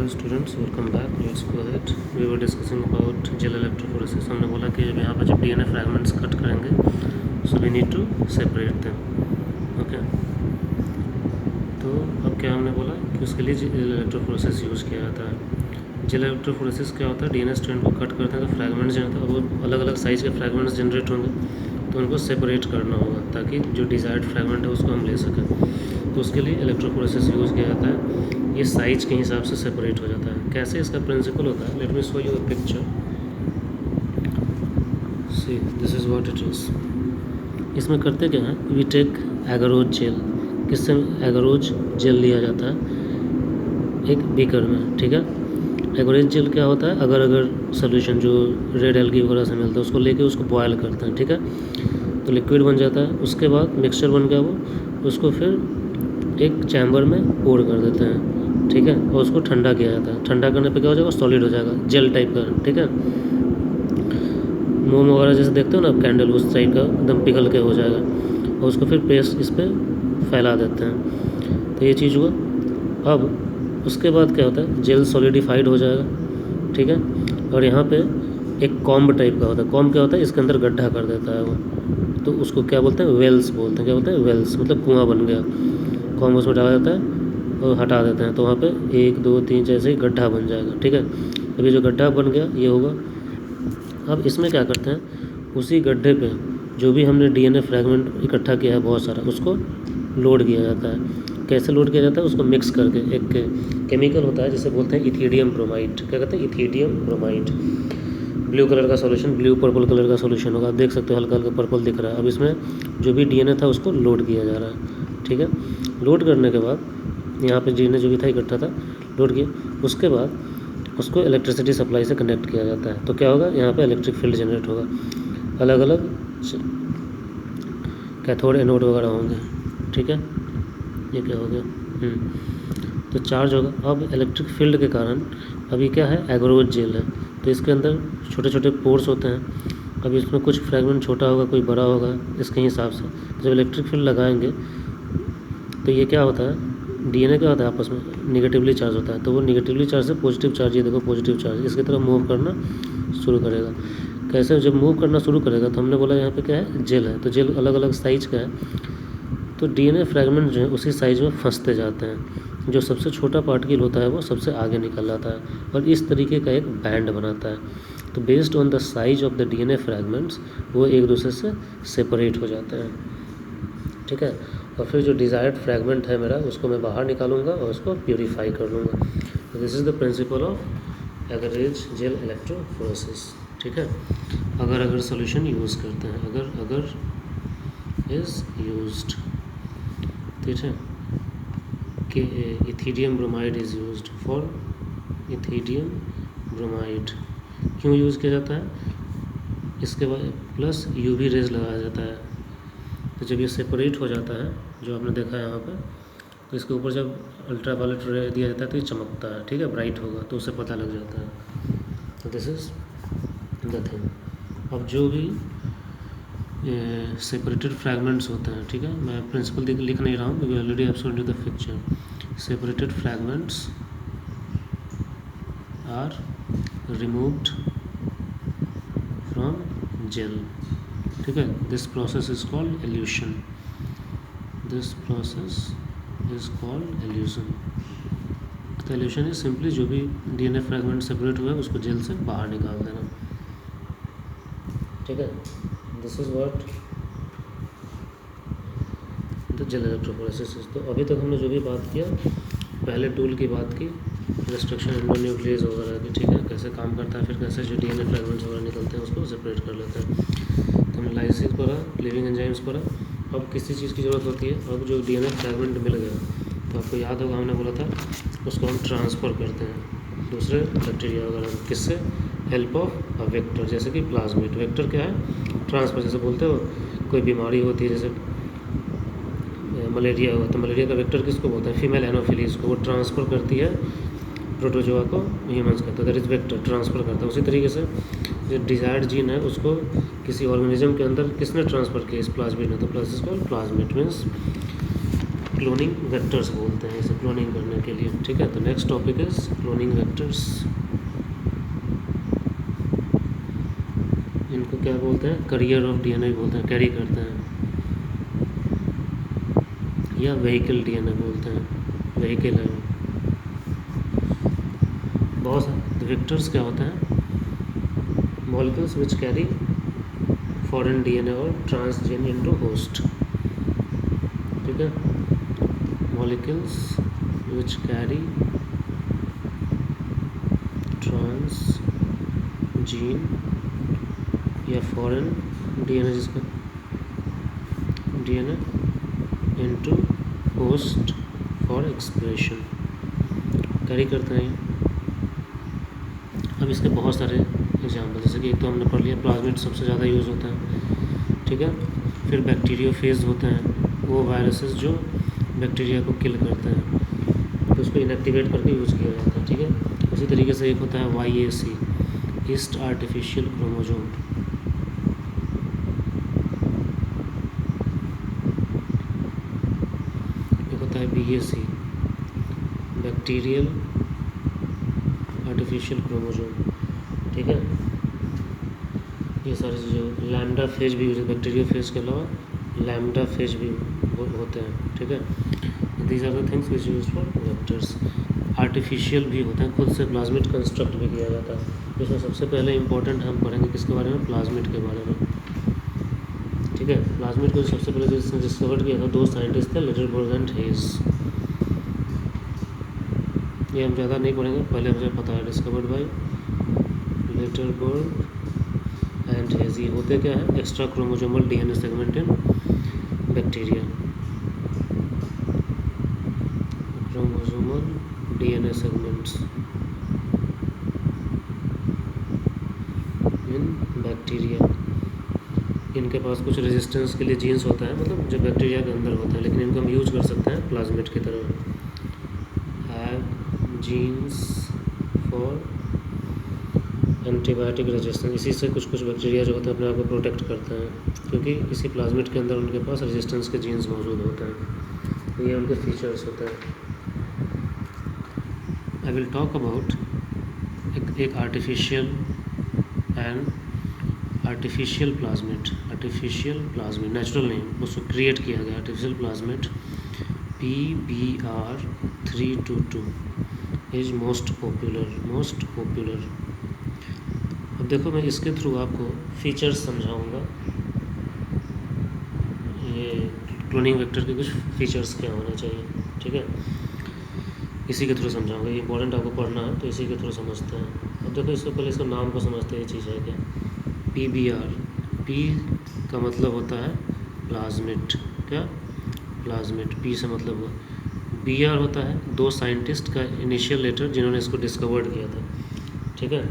Hello students, welcome back. Let's go ahead. We were discussing about gel electrophoresis. हमने बोला कि जब यहाँ पर जब DNA fragments कट करेंगे, so we need to separate them. Okay. तो अब क्या हमने बोला कि उसके लिए जेल इलेक्ट्रोफोरेसिस यूज़ किया जाता है. जेल इलेक्ट्रोफोरेसिस क्या होता है? DNA स्ट्रैंड को कट करते हैं तो फ्रैगमेंट्स जो होता है वो अलग अलग साइज़ के फ्रैगमेंट्स जनरेट होंगे, तो उनको सेपरेट करना होगा ताकि जो डिज़ायर्ड फ्रैगमेंट है उसको हम ले सकें. तो उसके लिए इलेक्ट्रोफोरेसिस यूज़ किया जाता है. ये साइज के हिसाब से सेपरेट हो जाता है. कैसे इसका प्रिंसिपल होता है? Let me show you a picture. See this is what it is. इसमें करते क्या है, वी टेक एगारोज जेल. किससे एगारोज जेल लिया जाता है? एक बीकर में. ठीक है. एगारोज जेल क्या होता है? अगर सोल्यूशन जो रेड एल्गी वगैरह से मिलता है उसको लेके उसको बॉयल करते हैं. ठीक है. तो लिक्विड बन जाता है. उसके बाद मिक्सचर बन गया वो, उसको फिर एक चैम्बर में पोर कर देते हैं. ठीक है. और उसको ठंडा किया जाता है. ठंडा करने पे क्या हो जाएगा? सॉलिड हो जाएगा, जेल टाइप का. ठीक है. मोम वगैरह जैसे देखते हो ना कैंडल, उस टाइप का एकदम पिघल के हो जाएगा. और उसको फिर पेस्ट इस पर फैला देते हैं. तो ये चीज़ हुआ. अब उसके बाद क्या होता है? जेल सॉलिडिफाइड हो जाएगा. ठीक है. और यहाँ पे एक कॉम्ब टाइप का होता है. कॉम्ब क्या होता है? इसके अंदर गड्ढा कर देता है वो. तो उसको क्या बोलते हैं? वेल्स बोलते हैं. क्या बोलते हैं? वेल्स. मतलब कुआँ बन गया. कॉम्ब उसमें डाला जाता है और हटा देते हैं. तो वहाँ पे 1 2 3 जैसे ही गड्ढा बन जाएगा. ठीक है. अभी जो गड्ढा बन गया ये होगा. अब इसमें क्या करते हैं? उसी गड्ढे पे जो भी हमने DNA फ्रैगमेंट इकट्ठा किया है बहुत सारा, उसको लोड किया जाता है. कैसे लोड किया जाता है? उसको मिक्स करके एक केमिकल होता है जिसे बोलते हैं इथीडियम ब्रोमाइड. क्या कहते हैं? Ethidium bromide. ब्लू कलर का सॉल्यूशन, ब्लू पर्पल कलर का सॉल्यूशन होगा. आप देख सकते हो हल्का हल्का पर्पल दिख रहा है. अब इसमें जो भी DNA था उसको लोड किया जा रहा है. ठीक है. लोड करने के बाद यहाँ पे DNA जो भी था इकट्ठा था, लोड किया. उसके बाद उसको इलेक्ट्रिसिटी सप्लाई से कनेक्ट किया जाता है. तो क्या होगा? यहाँ पे इलेक्ट्रिक फील्ड जनरेट होगा. अलग अलग कैथोड एनोड वगैरह होंगे. ठीक है. ये क्या हो गया? तो चार्ज होगा. अब इलेक्ट्रिक फील्ड के कारण अभी क्या है? एगारोज जेल है. तो इसके अंदर छोटे छोटे पोर्स होते हैं. अब इसमें कुछ फ्रैगमेंट छोटा होगा, कोई बड़ा होगा, इसके हिसाब से जब इलेक्ट्रिक फील्ड लगाएंगे तो ये क्या होता है? DNA क्या होता है? आपस में निगेटिवली चार्ज होता है. तो वो निगेटिवली चार्ज से पॉजिटिव चार्ज, ये देखो पॉजिटिव चार्ज, इसकी तरफ मूव करना शुरू करेगा. कैसे? जब मूव करना शुरू करेगा तो हमने बोला यहाँ पे क्या है? जेल है. तो जेल अलग अलग साइज का है. तो DNA फ्रैगमेंट जो है उसी साइज़ में फंसते जाते हैं. जो सबसे छोटा पार्टिकल होता है वो सबसे आगे निकल जाता है और इस तरीके का एक बैंड बनाता है. तो based on the size of the DNA fragments वो एक दूसरे से सेपरेट हो जाते हैं. ठीक है. और फिर जो डिज़ायर्ड फ्रैगमेंट है मेरा, उसको मैं बाहर निकालूंगा और उसको प्योरीफाई कर लूँगा. तो this is the principle of agarose gel electrophoresis. ठीक है. अगर सोल्यूशन यूज़ करते हैं, अगर इज़ यूज्ड. ठीक है. कि ethidium bromide is used for ethidium bromide. क्यों यूज़ किया जाता है? इसके बाद प्लस UV रेज लगाया जाता है. तो जब ये सेपरेट हो जाता है, जो आपने देखा है यहाँ पर, तो इसके ऊपर जब अल्ट्रा वायलेट रे दिया जाता है तो ये चमकता है. ठीक है. ब्राइट होगा तो उससे पता लग जाता है. तो दिस इज़ द थिंग. अब जो भी सेपरेटेड फ्रैगमेंट्स होते हैं, ठीक है, मैं प्रिंसिपल लिख नहीं रहा हूँ क्योंकि already I showed you the picture. Separated fragments are removed from gel. ठीक है. This process is called elution. This process is called elution. तो एल्यूशन इज सिंपली जो भी DNA फ्रैगमेंट सेपरेट हुआ है उसको जेल से बाहर निकाल देना. ठीक है. This is what the gel electrophoresis is. तो अभी तक हमने जो भी बात किया, पहले टूल की बात की, रिस्ट्रिक्शन एंडोन्यूक्लियस वगैरह की. ठीक है. कैसे काम करता है, फिर कैसे जो DNA फ्रैगमेंट्स वगैरह निकलते हैं उसको सेपरेट कर लेते हैं. तो हमने लाइसिस पढ़ा, लिविंग एंजाइम्स पढ़ा. अब किसी चीज़ की ज़रूरत होती है. अब जो DNA फ्रैगमेंट मिल गया तो आपको याद होगा हमने बोला था उसको हम ट्रांसफ़र करते हैं दूसरे बैक्टीरिया वगैरह में. किससे? Help of a vector. जैसे कि प्लाज्मिड. वेक्टर क्या है? ट्रांसफ़र. जैसे बोलते हो कोई बीमारी होती है, जैसे मलेरिया हुआ, तो मलेरिया का वेक्टर किसको बोलते हैं? फीमेल एनोफिलीज को. वो ट्रांसफ़र करती है प्रोटोजोआ को ह्यूमन्स का. तो दैट इज़ वेक्टर, ट्रांसफ़र करता है. उसी तरीके से जो डिज़ायर्ड जीन है उसको किसी ऑर्गेनिज्म के अंदर किसने ट्रांसफ़र किया? इस प्लाज्मिड ने. तो प्लस इसको प्लाज्मिड मीन्स क्लोनिंग वेक्टर्स बोलते हैं इसे क्लोनिंग करने के लिए, ठीक है। तो next topic is cloning vectors. इनको क्या बोलते हैं, करियर ऑफ डीएनए बोलते हैं, कैरी करते हैं, या व्हीकल डीएनए बोलते हैं, व्हीकल है। बहुत सारे वेक्टर्स क्या होते हैं, molecules which carry foreign DNA और ट्रांसजीन इनटू होस्ट, ठीक है। मॉलिक्यूल्स विच कैरी ट्रांसजीन या फॉरेन डीएनए, जिसका DNA into host for expression, carry करते हैं। अब इसके बहुत सारे एग्जाम्पल, जैसे कि एक तो हमने पढ़ लिया प्लाज्मिड सबसे ज़्यादा यूज़ होता है, ठीक है। फिर बैक्टीरियोफेज होते हैं, वो वायरसेस जो बैक्टीरिया को किल करते हैं, तो उसको इनएक्टिवेट करके यूज़ किया जाता है, ठीक है। उसी तरीके से एक होता है YAC, ईस्ट आर्टिफिशियल क्रोमोजोम, एक होता है BAC, बैक्टीरियल आर्टिफिशियल क्रोमोजोम, ठीक है। ये सारी चीज़ें, लैम्डा फेज भी यूज, बैक्टीरिया फेज के अलावा लैम्डा फेज भी होते हैं, ठीक है। These are the things which use for vectors. Artificial भी होते हैं, खुद से प्लाज्मिड कंस्ट्रक्ट भी किया जाता है। इसमें सबसे पहले इंपॉर्टेंट हम पढ़ेंगे किसके बारे में, प्लाज्मिड के बारे में, ठीक है। प्लाज्मिड को सबसे पहले जिसने डिस्कवर किया था, दो साइंटिस्ट थे, लिटलबर्ग एंड हेज। ये हम ज़्यादा नहीं पढ़ेंगे, पहले मुझे पता है, डिस्कवर्ड बाय लिटलबर्ग एंड हेज। ये होते क्या है, extra chromosomal DNA segment in bacteria, chromosomal DNA segments in bacteria. इनके पास कुछ रेजिस्टेंस के लिए जीन्स होता है, मतलब जो बैक्टीरिया के अंदर होता है, लेकिन इनको हम यूज कर सकते हैं प्लाज्मिड की तरह। Have genes for antibiotic resistance, इसी से कुछ कुछ बैक्टीरिया जो होते हैं अपने आप को प्रोटेक्ट करते हैं, क्योंकि इसी प्लाज्मिड के अंदर उनके पास रेजिस्टेंस के जीन्स मौजूद होते हैं। तो ये उनके फीचर्स होते हैं। आई विल टॉक अबाउट एक आर्टिफिशियल प्लाज्मिड, नेचुरल नहीं, उसको क्रिएट किया गया artificial plasmid, PBr322 is most popular. अब देखो, मैं इसके थ्रू आपको फीचर्स समझाऊंगा, ये क्लोनिंग वेक्टर के कुछ फीचर्स क्या होने चाहिए, ठीक है। इसी के थ्रू समझाऊंगा, ये इंपॉर्टेंट आपको पढ़ना है, तो इसी के थ्रू समझते हैं। अब देखो, इससे पहले इसका नाम को समझते हैं, ये चीज़ है क्या, PBr। P का मतलब होता है प्लाज्मिड, क्या, प्लाज्मिड, P से मतलब हुआ। Br होता है दो साइंटिस्ट का इनिशियल लेटर जिन्होंने इसको डिस्कवर्ड किया था, ठीक है,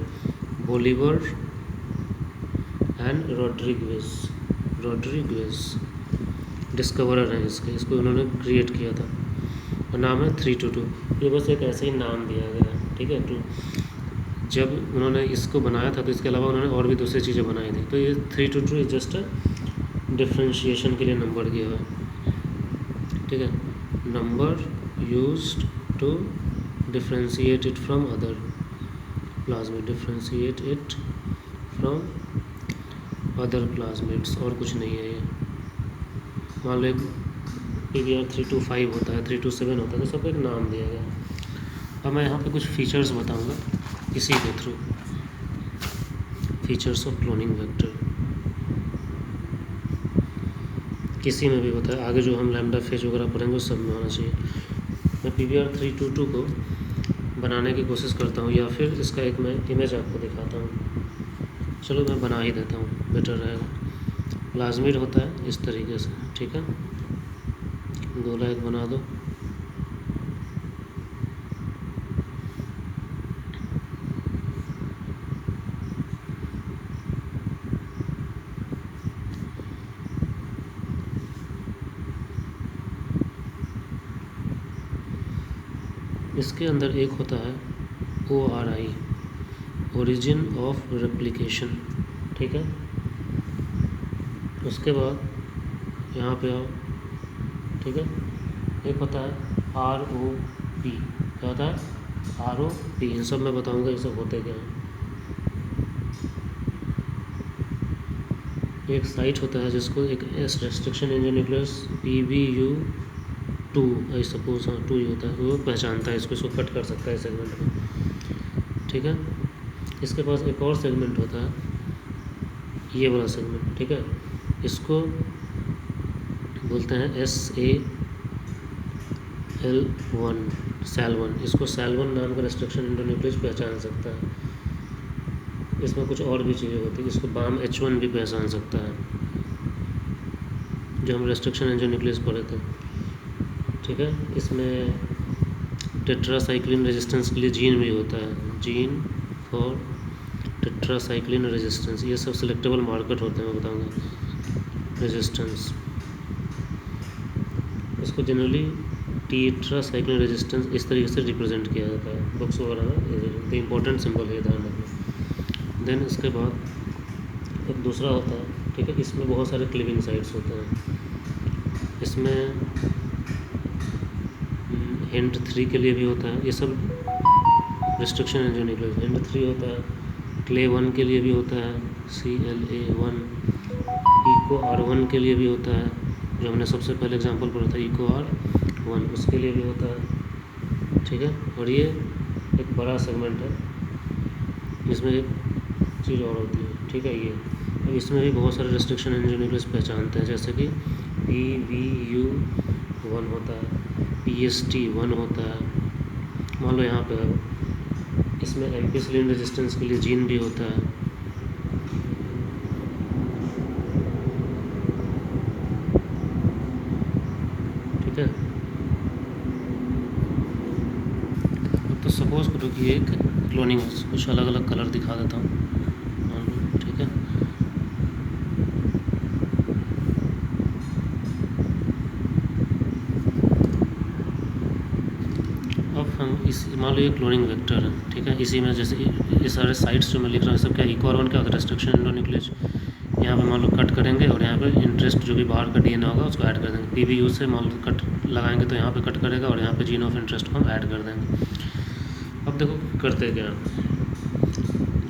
बोलिवर एंड रॉड्रिगेज डिस्कवरर हैं इसको उन्होंने क्रिएट किया था, और नाम है 322। ये बस एक ऐसे ही नाम दिया गया है, ठीक है। तो जब उन्होंने इसको बनाया था, तो इसके अलावा उन्होंने और भी दूसरी चीज़ें बनाई थी, तो ये 322 इज जस्ट डिफ्रेंशिएशन के लिए नंबर दिया हुआ है, ठीक है। Number used to differentiate it from other plasmid, differentiate it from other plasmids, और कुछ नहीं है ये। मान लो एक PBr 325 होता है, 327 होता है, तो सबको एक नाम दिया गया। अब मैं यहाँ पे कुछ फीचर्स बताऊँगा इसी के through, features of cloning vector. किसी में भी होता है, आगे जो हम लैम्डा फेज वगैरह पढ़ेंगे उस सब में होना चाहिए। मैं PBr 322 को बनाने की कोशिश करता हूँ, या फिर इसका एक मैं इमेज आपको दिखाता हूँ। चलो मैं बना ही देता हूँ, बेटर रहेगा। प्लाज्मिड होता है इस तरीके से, ठीक है, गोला एक बना दो। इसके अंदर एक होता है ORI, ओरिजिन ऑफ रेप्लिकेशन, ठीक है। उसके बाद यहाँ पे आओ, ठीक है, एक होता है ROP, क्या होता है ROP, इन सब मैं बताऊंगा ये सब होते क्या हैं। एक साइट होता है जिसको एक S restriction engineers PBU2 I suppose, हाँ 2 ही होता है, वो पहचानता है इसको कट कर सकता है सेगमेंट में, ठीक है। इसके पास एक और सेगमेंट होता है, ये वाला सेगमेंट, ठीक है, इसको बोलते हैं SAL1, इसको SAL1 नाम का रेस्ट्रिक्शन इंडोन्यूक्लियस पहचान सकता है। इसमें कुछ और भी चीज़ें होती है, इसको BAM-H1 भी पहचान सकता है, जो हम रेस्ट्रिक्शन इंडोन्यूक्लियस पढ़े थे, ठीक है। इसमें टेट्रासाइक्लिन रेजिस्टेंस के लिए जीन भी होता है, जीन फॉर टेट्रासाइक्लिन रेजिस्टेंस, ये सब सिलेक्टेबल मार्कर होते हैं, मैं बताऊँगा। रेजिस्टेंस, इसको जनरली टेट्रासाइक्लिन रेजिस्टेंस इस तरीके से रिप्रेजेंट किया जाता है बुक्स वगैरह में, द इम्पोर्टेंट सिंबल है, ध्यान रखना। देन इसके बाद एक दूसरा होता है, ठीक है, इसमें बहुत सारे क्लीविंग साइट्स होते हैं। इसमें हिंट 3 के लिए भी होता है, ये सब रेस्ट्रिक्शन इंडोन्यूक्लियस। हिंट 3 होता है, क्ले 1 के लिए भी होता है, CLA1, इको R1 के लिए भी होता है, जो हमने सबसे पहले एग्जांपल पढ़ा था इको R1, उसके लिए भी होता है, ठीक है। और ये एक बड़ा सेगमेंट है, इसमें एक चीज़ और होती है, ठीक है। ये अब इसमें भी बहुत सारे रेस्ट्रिक्शन इंडोन्यूक्लियस पहचानते हैं, जैसे कि PVU1 होता है, PST1 होता है। मान लो यहाँ पे इसमें एम्पिसिलिन रेजिस्टेंस के लिए जीन भी होता है, ठीक है। तो सपोज करो कि एक क्लोनिंग, कुछ अलग अलग कलर दिखा देता हूँ, मान लो, ठीक है। अब हम इस, मान लो ये क्लोनिंग वेक्टर है, ठीक है। इसी में जैसे ये सारे साइट्स जो मैं लिख रहा हूँ सब क्या, इको R1 क्या होता है, रेस्ट्रिक्शन इंडोन्यूक्लियस। यहाँ पे मान लो कट करेंगे और यहाँ पे इंटरेस्ट जो भी बाहर का DNA होगा उसको ऐड कर देंगे। PBU से मान लो कट लगाएंगे तो यहाँ पे कट करेगा और यहाँ पे जीन ऑफ इंटरेस्ट को हम ऐड कर देंगे। अब देखो करते क्या,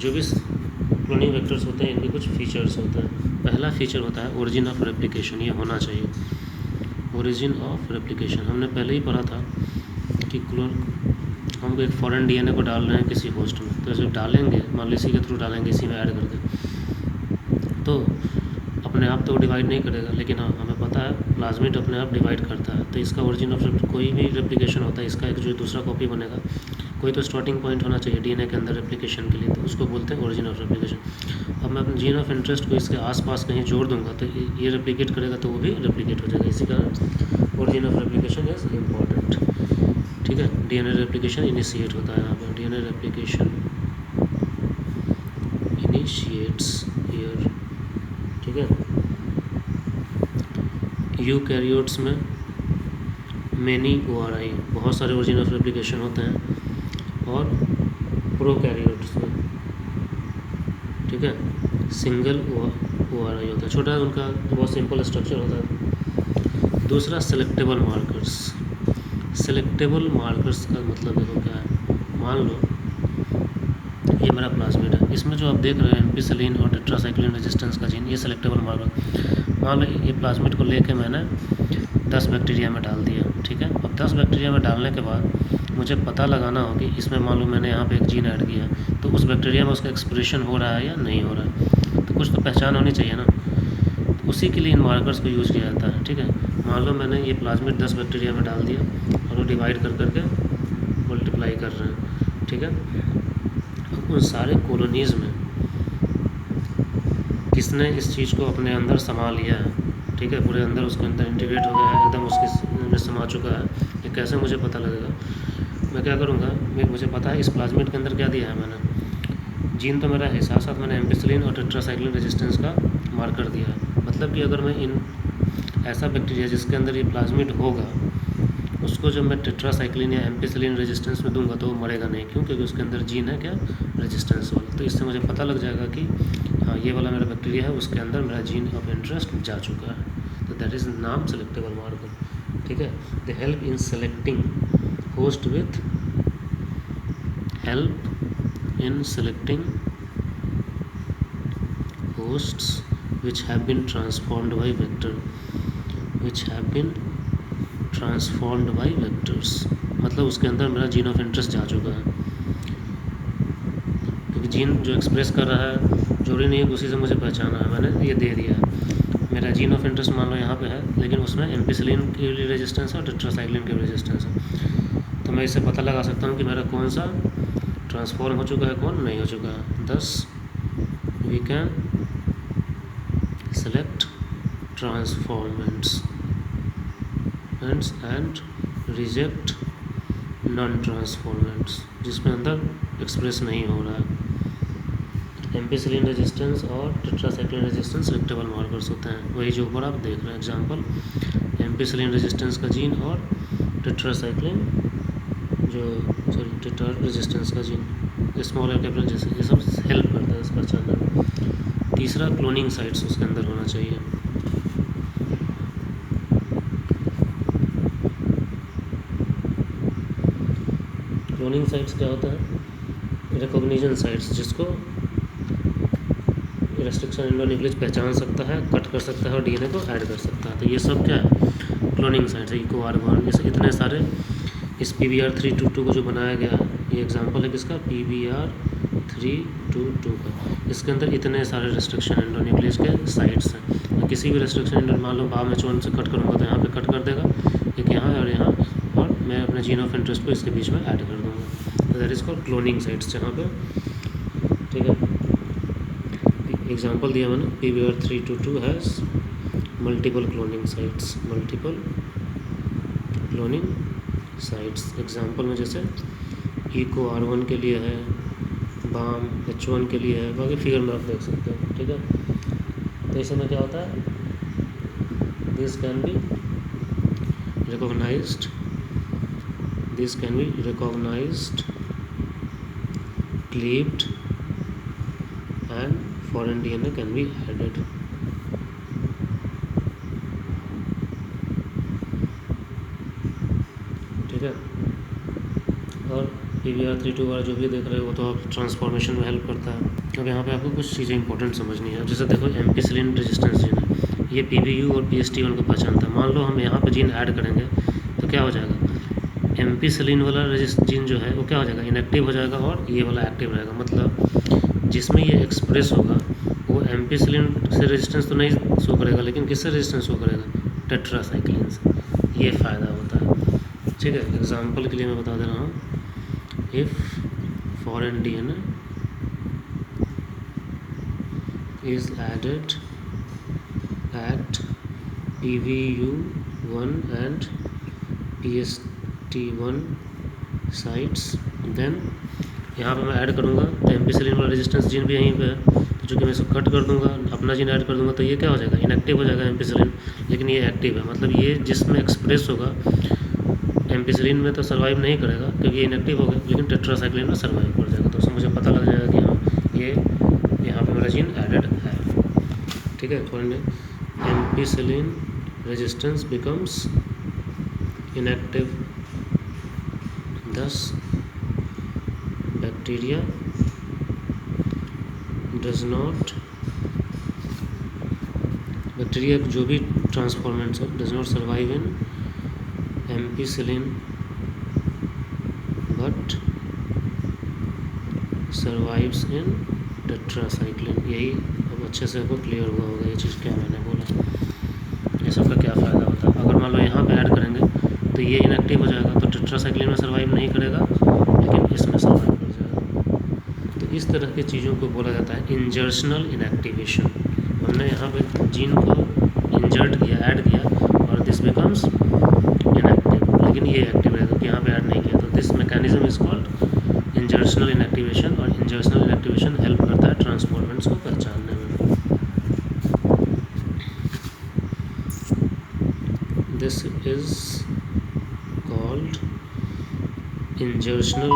जो भी क्लोनिंग वेक्टर्स होते हैं इनके कुछ फीचर्स होते हैं। पहला फीचर होता है ओरिजिन ऑफ रेप्लिकेशन, ये होना चाहिए। ओरिजिन ऑफ रेप्लिकेशन हमने पहले ही पढ़ा था कि हम एक फॉरेन DNA को डाल रहे हैं किसी होस्ट में, तो जब डालेंगे, मान लो इसी के थ्रू डालेंगे, इसी में ऐड कर दें, तो अपने आप तो डिवाइड नहीं करेगा, लेकिन हाँ हमें पता है प्लाज्मिड अपने आप डिवाइड करता है। तो इसका ओरिजिन ऑफ कोई भी रेप्लिकेशन होता है, इसका एक जो दूसरा कॉपी बनेगा, कोई तो स्टार्टिंग पॉइंट होना चाहिए DNA के अंदर रेप्लिकेशन के लिए, तो उसको बोलते हैं ओरिजिन ऑफ रेप्लिकेशन। अब मैं अपने जीन ऑफ इंटरेस्ट को इसके आसपास कहीं जोड़ दूंगा तो ये रेप्लिकेट करेगा, तो वो भी रेप्लिकेट हो जाएगा। इसी कारण origin of replication is important, ठीक है। DNA रेप्लिकेशन इनिशिएट होता है यहाँ पर, DNA रेप्लिकेशन इनिशिएट्स हियर, ठीक है। यूकैरियोट्स में मैनी ORI, बहुत सारे ओरिजिन ऑफ रेप्लिकेशन होते हैं, और प्रोकैरियोट्स में, ठीक है, सिंगल ORI होता है, छोटा है, उनका बहुत सिंपल स्ट्रक्चर होता है। दूसरा सेलेक्टेबल मार्कर्स। सेलेक्टेबल मार्कर्स का मतलब देखो क्या है, मान लो ये मेरा प्लाज्मिड है, इसमें जो आप देख रहे हैं एम्पिसिलिन और टेट्रासाइक्लिन रेजिस्टेंस का जीन, ये सेलेक्टेबल मार्कर। मान लो ये प्लाज्मिड को लेके मैंने 10 बैक्टीरिया में डाल दिया, ठीक है। अब 10 बैक्टीरिया में डालने के बाद मुझे पता लगाना हो कि इसमें मान लो मैंने यहाँ पे एक जीन ऐड किया, तो उस बैक्टीरिया में उसका एक्सप्रेशन हो रहा है या नहीं हो रहा है, तो कुछ तो पहचान होनी चाहिए ना, तो उसी के लिए इन मार्कर्स को यूज़ किया जाता है, ठीक है। मान लो मैंने ये प्लाज्मिड 10 बैक्टीरिया में डाल दिया और वो डिवाइड कर करके मल्टीप्लाई कर रहे हैं, ठीक है। उन सारे कॉलोनीज़ में किसने इस चीज़ को अपने अंदर समा लिया है, ठीक है, पूरे अंदर उसके अंदर इंटीग्रेट हो गया है, एकदम उसके में समा चुका है, ये कैसे मुझे पता लगेगा। मैं क्या करूँगा, मुझे पता है इस प्लाज्मिड के अंदर क्या दिया है मैंने, जीन तो मेरा है, साथ साथ मैंने एम्पिसिलिन और टेट्रासाइक्लिन रेजिस्टेंस का मार्कर दिया है। मतलब कि अगर मैं इन ऐसा बैक्टीरिया जिसके अंदर ये प्लाज्मिड होगा, उसको जब मैं टेट्रासाइक्लिन या एम्पिसिलिन रेजिस्टेंस में दूंगा तो वो मरेगा नहीं, क्यों, क्योंकि उसके अंदर जीन है क्या, रेजिस्टेंस वाला। तो इससे मुझे पता लग जाएगा कि हाँ ये वाला मेरा बैक्टीरिया है, उसके अंदर मेरा जीन ऑफ इंटरेस्ट जा चुका है, तो दैट इज़ नाम सेलेक्टेबल मार्कर। ठीक है। They help in selecting host with help in selecting hosts which have been transformed by vector which have been transformed by vectors, मतलब उसके अंदर मेरा जीन ऑफ इंटरेस्ट जा चुका है, क्योंकि जीन जो एक्सप्रेस कर रहा है जरूरी नहीं है उसी से मुझे पहचाना है, मैंने ये दे दिया है। मेरा जीन ऑफ इंटरेस्ट मान लो यहाँ पे है, लेकिन उसमें एम्पिसिलिन के लिए रेजिस्टेंस है और टेट्रासाइक्लिन के लिए रेजिस्टेंस है, तो मैं इससे पता लगा सकता हूँ कि मेरा कौन सा ट्रांसफॉर्म हो चुका है, कौन नहीं हो चुका है। Thus we can select transformants and reject non transformants जिसमें अंदर एक्सप्रेस नहीं हो रहा है। एम्पिसिलिन रेजिस्टेंस और टेट्रासाइक्लिन रेजिस्टेंस रेक्टेबल मार्कर्स होते हैं, वही जो ऊपर आप देख रहे हैं एग्जांपल, एम्पिसिलिन रेजिस्टेंस का जीन और टेट्रासाइक्लिन टेट्रा रेजिस्टेंस का जीन, स्मॉल और कैपिटल जैसे ये सब हेल्प करता है इस पहचानने में। तीसरा क्लोनिंग साइट्स उसके अंदर होना चाहिए। क्लोनिंग साइट्स क्या होता है? रिकॉग्निशन साइट्स, जिसको रेस्ट्रिक्शन एंडोन्यूक्लियस पहचान सकता है, कट कर सकता है और डीएनए को ऐड कर सकता है, तो ये सब क्या है? क्लोनिंग साइट्स है। इको आर1 जैसे इतने सारे, इस PBR322 को जो बनाया गया है, ये एग्जांपल है किसका? PBR322 का। इसके अंदर इतने सारे रेस्ट्रिक्शन एंडोन्यूक्लियस के साइट्स हैं, तो किसी भी रेस्ट्रिक्शन एंडोन मान लो बामेचोन से कट करूँगा तो यहाँ पे कट कर देगा, एक यहाँ और यहाँ, और मैं अपने जीन ऑफ इंटरेस्ट को इसके बीच में ऐड कर दूँगा, तो that is called cloning sites जहाँ पे, ठीक है। एग्जांपल दिया मैंने, PBR322 has multiple cloning sites, multiple cloning sites. Example में जैसे इको R1 के लिए है, बाम H1 के लिए है, बाकी फिगर में आप देख सकते हो, ठीक है। तो इसमें क्या होता है? This can be recognised, this can be recognised, cleaved and foreign DNA can be added. ठीक है। और PBR322 वाला जो भी देख रहे हो वो तो आप ट्रांसफॉर्मेशन में हेल्प करता है। अब यहाँ पे आपको कुछ चीज़ें इंपॉर्टेंट समझनी है। जैसे देखो एम्पिसिलिन रेजिस्टेंस जीन है, ये PBU और PST1 को पहचानता है। मान लो हम यहाँ पे जीन ऐड करेंगे तो क्या हो जाएगा? एम्पिसिलिन वाला जीन जो है वो क्या हो जाएगा? इनएक्टिव हो जाएगा और ये वाला एक्टिव रहेगा। मतलब जिसमें ये एक्सप्रेस होगा वो एम्पिसिलिन से रेजिस्टेंस तो नहीं शो करेगा, लेकिन किससे रेजिस्टेंस शो करेगा? टेट्रासाइक्लिन से। ये फ़ायदा होता है, ठीक है। एग्जाम्पल के लिए मैं बता दे रहा हूँ, if foreign DNA is added at PBU1 and PST1 sites, then यहाँ पे मैं ऐड करूँगा तो एम्पिसिलिन वाला रेजिस्टेंस जीन भी यहीं पे है, तो चूँकि मैं इसको कट कर दूँगा, अपना जीन ऐड कर दूँगा, तो ये क्या हो जाएगा? इनएक्टिव हो जाएगा एम्पिसिलिन, लेकिन ये एक्टिव है। मतलब ये जिसमें एक्सप्रेस होगा, एम्पिसिलिन में तो सर्वाइव नहीं करेगा क्योंकि ये इनएक्टिव हो गया, लेकिन टेट्रासाइक्लिन में सर्वाइव कर जाएगा। तो उससे मुझे पता लग जाएगा कि हाँ ये यहाँ पे मेरा जीन एडेड है, ठीक है। थोड़ा ampicillin resistance becomes inactive, thus bacteria जो भी ट्रांसफॉर्मेंट्स है does not survive in ampicillin but survives in tetracycline. यही अब अच्छे से आपको क्लियर हुआ होगा ये चीज़ क्या मैंने बोला, ये सब का क्या फ़ायदा होता है। अगर मान लो यहाँ पे ऐड करेंगे तो ये इनएक्टिव हो जाएगा, तो टेट्रासाइक्लिन में सर्वाइव नहीं करेगा, लेकिन इसमें सर्वाइव कर जाएगा। तो इस तरह की चीज़ों को बोला जाता है इंजर्शनल इनएक्टिवेशन। हमने यहाँ पे जीन को इंजर्ट किया, ऐड किया, और दिस बिकम्स इनएक्टिव, लेकिन ये एक्टिव रहेगा कि यहाँ पे ऐड नहीं किया। तो this mechanism is called insertional inactivation, और इंजर्शनल इनएक्टिवेशन हेल्प करता है ट्रांसफॉर्मेंट्स को पहचानने में। This is called insertional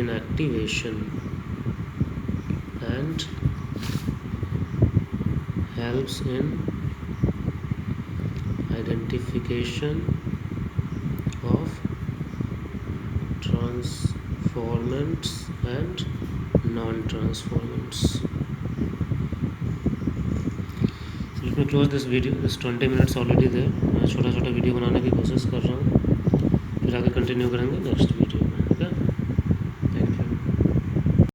inactivation and helps in identification of transformants and non transformants. Let me close this video. This 20 minutes already there. मैं छोटा छोटा video बनाने की कोशिश कर रहा हूँ, फिर आगे कंटिन्यू करेंगे नेक्स्ट वीडियो.